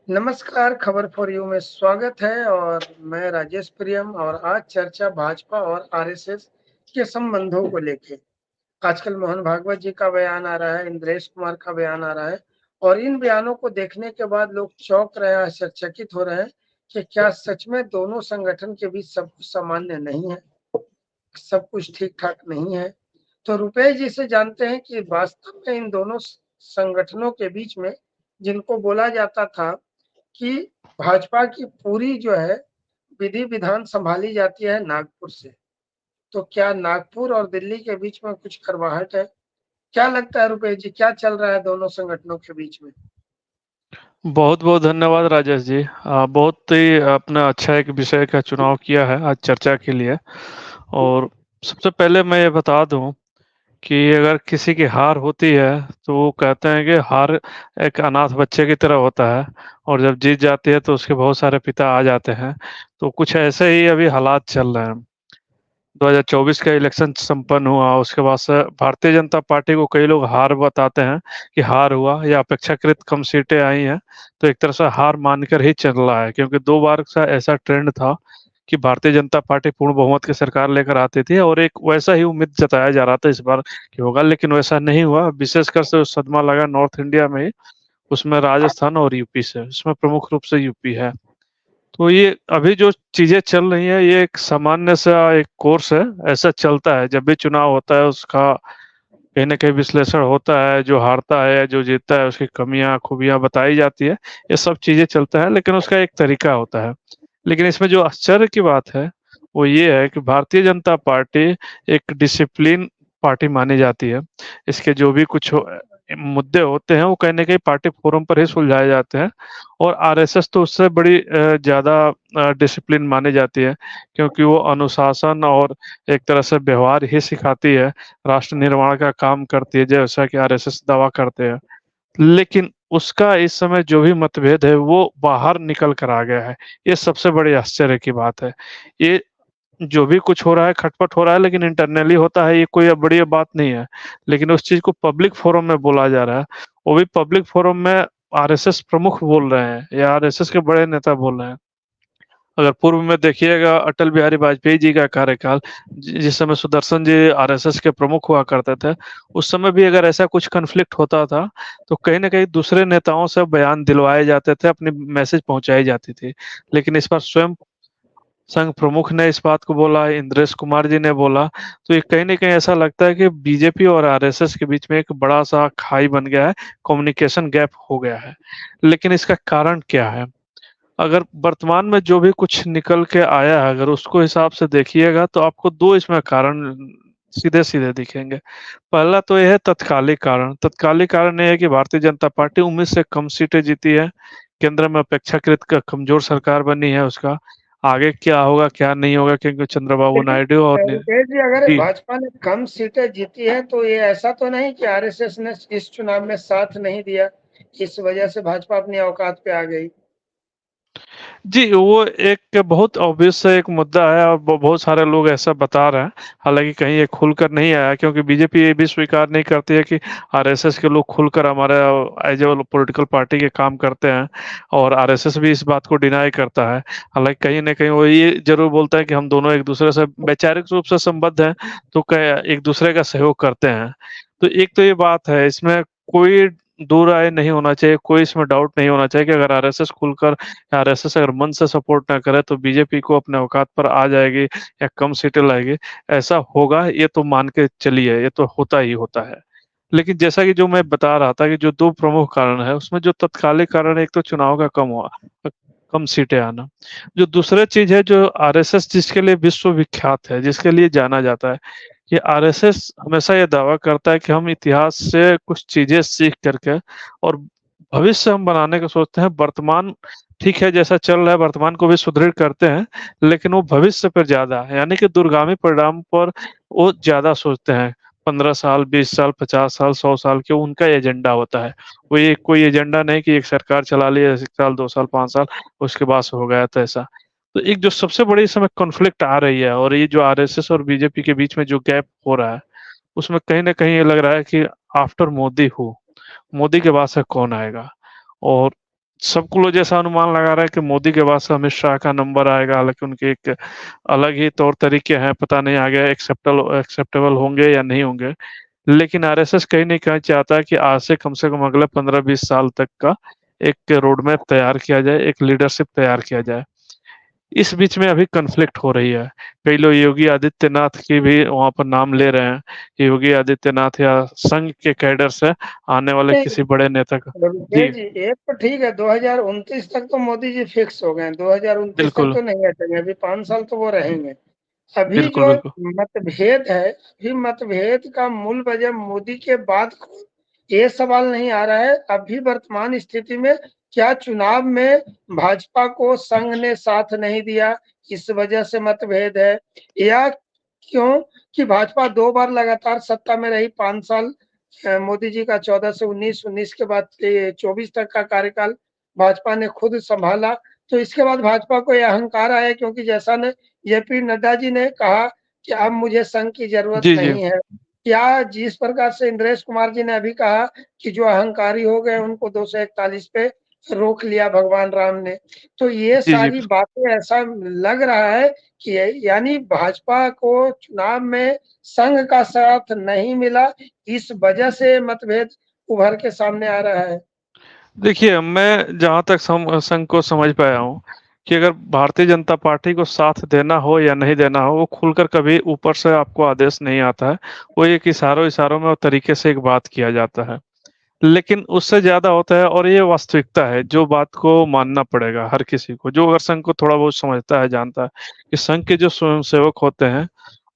नमस्कार, खबर for you में स्वागत है और मैं राजेश प्रियम और आज चर्चा भाजपा और आरएसएस के संबंधों को लेके। आजकल मोहन भागवत जी का बयान आ रहा है, इंद्रेश कुमार का बयान आ रहा है और इन बयानों को देखने के बाद लोग चौंक रहे हैं, आश्चर्यचकित हो रहे हैं कि क्या सच में दोनों संगठन के बीच सब कुछ सामान्य नहीं है, सब कुछ ठीक-ठाक नहीं है। तो रुपेश जी से जानते हैं कि वास्तव में इन दोनों संगठनों के बीच में जिनको बोला जाता था कि भाजपा की पूरी जो है विधि विधान संभाली जाती है नागपुर से। तो क्या नागपुर और दिल्ली के बीच में कुछ करवाहट है? क्या लगता है रुपेश जी, क्या चल रहा है दोनों संगठनों के बीच में? बहुत बहुत धन्यवाद राजेश जी। बहुत ही आपने अच्छा एक विषय का चुनाव किया है आज चर्चा के लिए। और सबसे पहले मैं ये बता दूं कि अगर किसी की हार होती है तो वो कहते हैं कि हार एक अनाथ बच्चे की तरह होता है, और जब जीत जाती है तो उसके बहुत सारे पिता आ जाते हैं। तो कुछ ऐसे ही अभी हालात चल रहे हैं। 2024 का इलेक्शन संपन्न हुआ, उसके बाद से भारतीय जनता पार्टी को कई लोग हार बताते हैं कि हार हुआ या अपेक्षाकृत कम सीटें आई हैं। तो एक तरह से हार मानकर ही चल रहा है, क्योंकि 2 बार का ऐसा ट्रेंड था कि भारतीय जनता पार्टी पूर्ण बहुमत की सरकार लेकर आती थी, और एक वैसा ही उम्मीद जताया जा रहा था इस बार कि होगा, लेकिन वैसा नहीं हुआ। विशेषकर से सदमा लगा नॉर्थ इंडिया में ही, उसमें राजस्थान और यूपी से, इसमें प्रमुख रूप से यूपी है। तो ये अभी जो चीजें चल रही हैं, ये एक सामान्य सा एक कोर्स है। ऐसा चलता है, जब भी चुनाव होता है उसका कहीं ना कहीं विश्लेषण होता है। जो हारता है, जो जीतता है, उसकी कमियां खूबियां बताई जाती है। ये सब चीजें चलता है, लेकिन उसका एक तरीका होता है। लेकिन इसमें जो आश्चर्य की बात है वो ये है कि भारतीय जनता पार्टी एक डिसिप्लिन पार्टी मानी जाती है। इसके जो भी कुछ मुद्दे होते हैं वो कहीं ना कहीं पार्टी फोरम पर ही सुलझाए जाते हैं। और आरएसएस तो उससे बड़ी ज्यादा डिसिप्लिन मानी जाती है, क्योंकि वो अनुशासन और एक तरह से व्यवहार ही सिखाती है, राष्ट्र निर्माण का काम करती है, जैसा कि आरएसएस दावा करते हैं। लेकिन उसका इस समय जो भी मतभेद है वो बाहर निकल कर आ गया है। ये सबसे बड़ी आश्चर्य की बात है। ये जो भी कुछ हो रहा है, खटपट हो रहा है, लेकिन इंटरनली होता है, ये कोई अब बड़ी बात नहीं है। लेकिन उस चीज को पब्लिक फोरम में बोला जा रहा है, वो भी पब्लिक फोरम में आरएसएस प्रमुख बोल रहे हैं या आरएसएस के बड़े नेता बोल रहे हैं। अगर पूर्व में देखिएगा अटल बिहारी वाजपेयी जी का कार्यकाल, जिस समय सुदर्शन जी आरएसएस के प्रमुख हुआ करते थे, उस समय भी अगर ऐसा कुछ कन्फ्लिक्ट होता था तो कहीं ना कहीं दूसरे नेताओं से बयान दिलवाए जाते थे, अपनी मैसेज पहुंचाई जाती थी। लेकिन इस बार स्वयं संघ प्रमुख ने इस बात को बोला, इंद्रेश कुमार जी ने बोला। तो ये कहीं ना कहीं ऐसा लगता है कि बीजेपी और आरएसएस के बीच में एक बड़ा सा खाई बन गया है, कम्युनिकेशन गैप हो गया है। लेकिन इसका कारण क्या है? अगर वर्तमान में जो भी कुछ निकल के आया है, अगर उसको हिसाब से देखिएगा तो आपको दो इसमें कारण सीधे सीधे दिखेंगे। पहला तो यह है तत्कालिक कारण। तत्कालिक कारण यह है कि भारतीय जनता पार्टी उम्मीद से कम सीटें जीती है, केंद्र में अपेक्षाकृत कमजोर सरकार बनी है उसका। आगे क्या होगा क्या नहीं होगा, क्योंकि चंद्रबाबू लेकिन नायडू और रुपेश जी, अगर जी। भाजपा ने कम सीटें जीती है तो ये ऐसा तो नहीं कि आरएसएस ने इस चुनाव में साथ नहीं दिया, इस वजह से भाजपा अपनी औकात पे आ गई? जी, वो एक बहुत ऑब्वियस एक मुद्दा है, और बहुत सारे लोग ऐसा बता रहे हैं। हालांकि कहीं ये खुलकर नहीं आया, क्योंकि बीजेपी ये भी स्वीकार नहीं करती है कि आरएसएस के लोग खुलकर हमारे एज ए पॉलिटिकल पार्टी के काम करते हैं, और आरएसएस भी इस बात को डिनाई करता है। हालांकि कहीं ना कहीं वो ये जरूर बोलता है कि हम दोनों एक दूसरे से वैचारिक रूप से संबद्ध हैं, तो एक दूसरे का सहयोग करते हैं। तो एक तो ये बात है, इसमें कोई दो राय नहीं होना चाहिए, कोई इसमें डाउट नहीं होना चाहिए कि अगर आरएसएस खुलकर, आरएसएस अगर मन से सपोर्ट ना करे तो बीजेपी को अपने औकात पर आ जाएगी या कम सीटें लाएगी। ऐसा होगा ये तो मान के चलिए, ये तो होता ही होता है। लेकिन जैसा कि जो मैं बता रहा था कि जो दो प्रमुख कारण है, उसमें जो तत्कालिक कारण है, एक तो चुनाव का कम हुआ, कम सीटें आना। जो दूसरा चीज है, जो आरएसएस जिसके लिए विश्वविख्यात है, जिसके लिए जाना जाता है, कि आरएसएस हमेशा ये दावा करता है कि हम इतिहास से कुछ चीजें सीख करके और भविष्य हम बनाने का सोचते हैं। वर्तमान ठीक है, जैसा चल रहा है वर्तमान को भी सुदृढ़ करते हैं, लेकिन वो भविष्य पर ज्यादा, यानी कि दूरगामी परिणाम पर वो ज्यादा सोचते हैं। 15 साल, 20 साल, 50 साल, 100 साल के उनका एजेंडा होता है। वो ये कोई एजेंडा नहीं कि एक सरकार चला ली 1 साल, 2 साल, 5 साल, उसके बाद से हो गया तो ऐसा। तो एक जो सबसे बड़ी इस समय कॉन्फ्लिक्ट आ रही है, और ये जो आरएसएस और बीजेपी के बीच में जो गैप हो रहा है, उसमें कहीं ना कहीं ये लग रहा है कि आफ्टर मोदी हो, मोदी के बाद से कौन आएगा। और सबको लोग जैसा अनुमान लगा रहा है कि मोदी के बाद से अमित शाह का नंबर आएगा, हालाँकि उनके एक अलग ही तौर तरीके हैं, पता नहीं आगे एक्सेप्टेबल होंगे या नहीं होंगे। लेकिन आरएसएस कहीं न कहीं चाहता है कि आज से कम अगले 15-20 साल तक का एक रोड मैप तैयार किया जाए, एक लीडरशिप तैयार किया जाए। इस बीच में अभी कॉन्फ्लिक्ट हो रही है। कई लोग योगी आदित्यनाथ की भी वहाँ पर नाम ले रहे हैं कि योगी आदित्यनाथ या संघ के कैडर से आने वाले नहीं, किसी बड़े नेता का। रुपए जी, जी, एक तो ठीक है, 2029 तक तो मोदी जी फिक्स हो गए, 2029 तक बिल्कुल, तो नहीं हटेंगे, अभी 5 साल तो वो रहेंगे। अभी बिल्कुल, जो बिल्कुल। मतभेद है, अभी मतभेद का मूल वजह मोदी के बाद ये सवाल नहीं आ रहा है, अभी वर्तमान स्थिति में क्या चुनाव में भाजपा को संघ ने साथ नहीं दिया, इस वजह से मतभेद है, या क्यों कि भाजपा 2 बार लगातार सत्ता में रही, 5 साल मोदी जी का 14 से 19, 19 के बाद 24 तक का कार्यकाल भाजपा ने खुद संभाला। तो इसके बाद भाजपा को ये अहंकार आया, क्योंकि जैसा ने जेपी नड्डा जी ने कहा कि अब मुझे संघ की ज़रूरत जी, जी। नहीं है। या जिस प्रकार से इंद्रेश कुमार जी ने अभी कहा कि जो अहंकारी हो गए उनको 241 पे रोक लिया भगवान राम ने। तो ये जी, जी। सारी बातें ऐसा लग रहा है कि यानी भाजपा को चुनाव में संघ का साथ नहीं मिला, इस वजह से मतभेद उभर के सामने आ रहा है। देखिए, मैं जहाँ तक संघ को समझ पाया हूँ कि अगर भारतीय जनता पार्टी को साथ देना हो या नहीं देना हो, वो खुलकर कभी ऊपर से आपको आदेश नहीं आता है। वो एक इशारों-इशारों में और तरीके से एक बात किया जाता है। लेकिन उससे ज़्यादा होता है और ये वास्तविकता है, जो बात को मानना पड़ेगा हर किसी को, जो अगर संघ को थोड़ा बहुत समझता है, जानता है कि संघ के जो स्वयंसेवक होते हैं,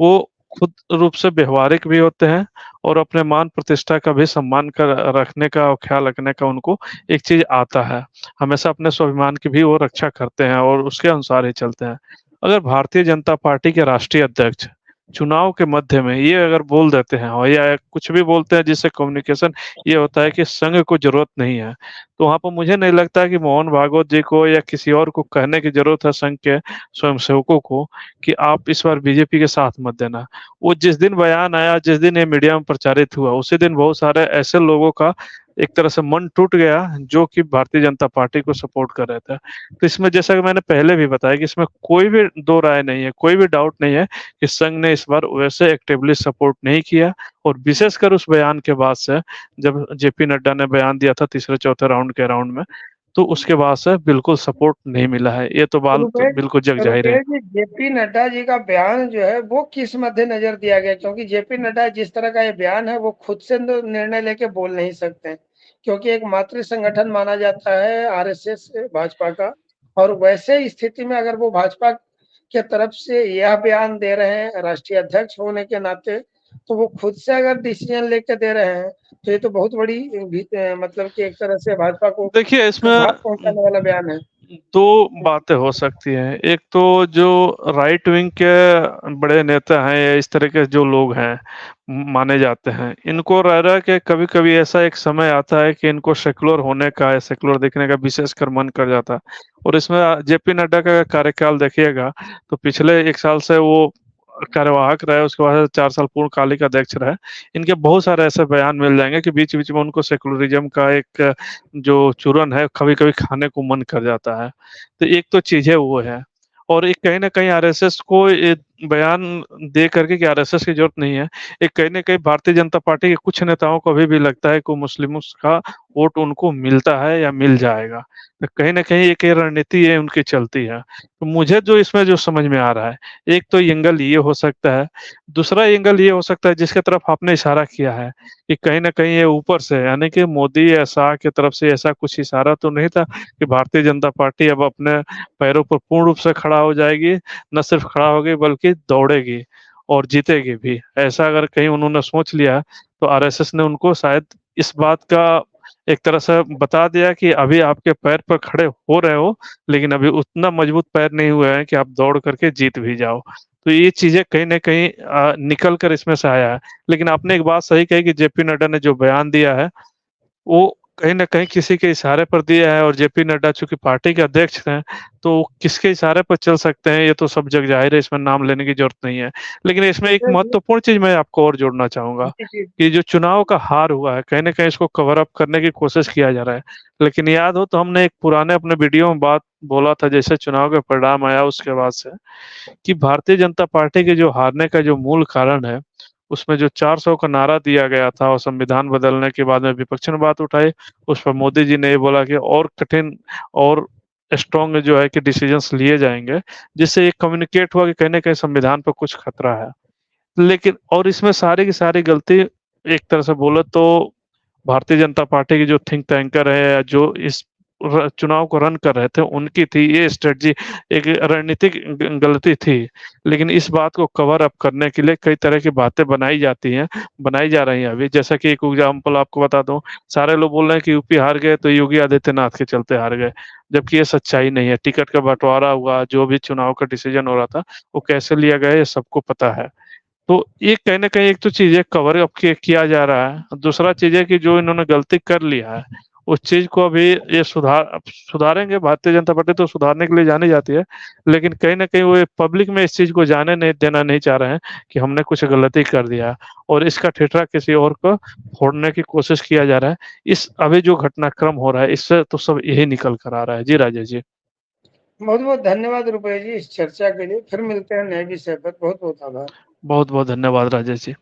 वो खुद रूप से व्यवहारिक भी होते हैं और अपने मान प्रतिष्ठा का भी सम्मान कर रखने का और ख्याल रखने का उनको एक चीज़ आता है। हमेशा अपने स्वाभिमान की भी वो रक्षा करते हैं और उसके अनुसार ही चलते हैं। अगर भारतीय जनता पार्टी के राष्ट्रीय अध्यक्ष चुनाव के मध्य में ये अगर बोल देते हैं और या कुछ भी बोलते हैं जिससे कम्युनिकेशन ये होता है कि संघ को ज़रूरत नहीं है, तो वहाँ पर मुझे नहीं लगता कि मोहन भागवत जी को या किसी और को कहने की ज़रूरत है संघ के स्वयंसेवकों को कि आप इस बार बीजेपी के साथ मत देना। वो जिस दिन बयान आया, जिस दिन ये मीडिया में प्रचारित हुआ, उसी दिन बहुत सारे ऐसे लोगों का एक तरह से मन टूट गया, जो कि भारतीय जनता पार्टी को सपोर्ट कर रहे थे। तो इसमें जैसा कि मैंने पहले भी बताया कि इसमें कोई भी दो राय नहीं है, कोई भी डाउट नहीं है कि संघ ने इस बार वैसे एक्टिवली सपोर्ट नहीं किया और विशेषकर उस बयान के बाद से जब जेपी नड्डा ने बयान दिया था तीसरे-चौथे राउंड के राउंड में, तो उसके बाद से बिल्कुल सपोर्ट नहीं मिला है। ये तो बात रुपेश बिल्कुल जग ज़ाहिर है। रुपेश जी, जेपी नड्डा जी का बयान जो है वो किस मद्देनजर दिया गया? क्योंकि जेपी नड्डा जिस तरह का ये बयान है वो खुद से तो निर्णय लेके बोल नहीं सकते हैं, क्योंकि एक मातृ संगठन माना जाता है आरएसएस भाजपा का, और वैसे स्थिति में अगर वो भाजपा के तरफ से यह बयान दे रहे हैं राष्ट्रीय अध्यक्ष होने के नाते, तो वो खुद से अगर डिसीजन लेके दे रहे हैं, तो ये तो बहुत बड़ी मतलब कि एक तरह से भाजपा को देखिए, इसमें घात पहुंचाने वाला बयान है। 2 बातें हो सकती हैं। एक तो जो राइट विंग के बड़े नेता हैं या इस तरह के जो लोग हैं, माने जाते हैं, इनको रह रहा है कि कभी-कभी ऐसा एक समय आता है कि इनको सेक्युलर होने का या सेक्युलर देखने का विशेषकर मन कर जाता है। और इसमें जेपी नड्डा का कार्यकाल देखिएगा, तो पिछले 1 साल से वो कार्यवाहक रहे, उसके बाद 4 साल पूर्णकालिक अध्यक्ष रहे। इनके बहुत सारे ऐसे बयान मिल जाएँगे कि बीच-बीच में उनको सेकुलरिज़्म का एक जो चूरन है, कभी-कभी खाने को मन कर जाता है। तो एक तो चीज़ें वो है और एक कहीं न कहीं आरएसएस को ये बयान दे करके कि आरएसएस की ज़रूरत नहीं है। एक कहीं न कहीं भारतीय जनता पार्टी के कुछ नेताओं को अभी भी लगता है कि मुस्लिमों का वोट उनको मिलता है या मिल जाएगा। तो कहीं न कहीं एक ये रणनीति है उनकी चलती है। तो मुझे जो इसमें जो समझ में आ रहा है, एक तो एंगल ये हो सकता है, दूसरा एंगल ये हो सकता है जिसकी तरफ आपने इशारा किया है, कि कहीं न कहीं ये ऊपर से यानी कि मोदी या शाह की तरफ से ऐसा कुछ इशारा तो नहीं था कि भारतीय जनता पार्टी अब अपने पैरों पर पूर्ण रूप से खड़ा हो जाएगी, ना सिर्फ खड़ा होगी बल्कि दौड़ेगी और जीतेगी भी। ऐसा अगर कहीं उन्होंने सोच लिया, तो आरएसएस ने उनको शायद इस बात का एक तरह से बता दिया कि अभी आपके पैर पर खड़े हो रहे हो, लेकिन अभी उतना मजबूत पैर नहीं हुए हैं कि आप दौड़ करके जीत भी जाओ। तो ये चीज़ें कहीं न कहीं निकल कर इसमें से आया है। लेकिन आपने एक बात सही कही कि जेपी नड्डा ने जो बयान दिया है, वो कहीं न कहीं किसी के इशारे पर दिया है और जेपी नड्डा चूँकि पार्टी के अध्यक्ष हैं, तो किसके इशारे पर चल सकते हैं, ये तो सब जग ज़ाहिर है, इसमें नाम लेने की ज़रूरत नहीं है। लेकिन इसमें एक राजेश जी, महत्वपूर्ण चीज़ मैं आपको और जोड़ना चाहूँगा, जी, जी, कि जो चुनाव का हार हुआ है, कहीं न कहीं इसको कवर अप करने की कोशिश किया जा रहा है। लेकिन याद हो तो हमने एक पुराने अपने वीडियो में बात बोला था, जैसे चुनाव का परिणाम आया उसके बाद से, कि भारतीय जनता पार्टी के जो हारने का जो मूल कारण है, उसमें जो 400 का नारा दिया गया था और संविधान बदलने के बाद में विपक्ष ने बात उठाई, उस पर मोदी जी ने ये बोला कि और कठिन और स्ट्रॉन्ग जो है कि डिसीजंस लिए जाएँगे, जिससे ये कम्युनिकेट हुआ कि कहीं न कहीं संविधान पे कुछ खतरा है। लेकिन और इसमें सारी की सारी गलती एक तरह से बोले तो भारतीय जनता पार्टी के जो थिंक टैंकर है या जो इस चुनाव को रन कर रहे थे उनकी थी ये स्ट्रेटजी एक रणनीतिक गलती थी। लेकिन इस बात को कवर अप करने के लिए कई तरह की बातें बनाई जाती हैं, बनाई जा रही हैं अभी। जैसा कि एक एग्जाम्पल आपको बता दूं, सारे लोग बोल रहे हैं कि यूपी हार गए तो योगी आदित्यनाथ के चलते हार गए, जबकि ये सच्चाई नहीं है। टिकट का बंटवारा हुआ, जो भी चुनाव का डिसीजन हो रहा था वो कैसे लिया गया ये सबको पता है। तो ये कहीं न कहीं एक तो चीज़ है कवर अप किया जा रहा है। दूसरा चीज़ है कि जो इन्होंने गलती कर लिया है, उस चीज़ को अभी ये सुधारेंगे। भारतीय जनता पार्टी तो सुधारने के लिए जानी जाती है, लेकिन कहीं न कहीं वो पब्लिक में इस चीज़ को जाने नहीं देना नहीं चाह रहे हैं कि हमने कुछ गलती कर दिया है और इसका ठिठरा किसी और को फोड़ने की कोशिश किया जा रहा है। इस अभी जो घटनाक्रम हो रहा है, इससे तो सब यही निकल कर आ रहा है। जी, राजेश जी। बहुत-बहुत धन्यवाद रुपए जी इस चर्चा के लिए। फिर मिलते हैं नए विषय पर। बहुत-बहुत आभार। बहुत-बहुत धन्यवाद राजेश जी।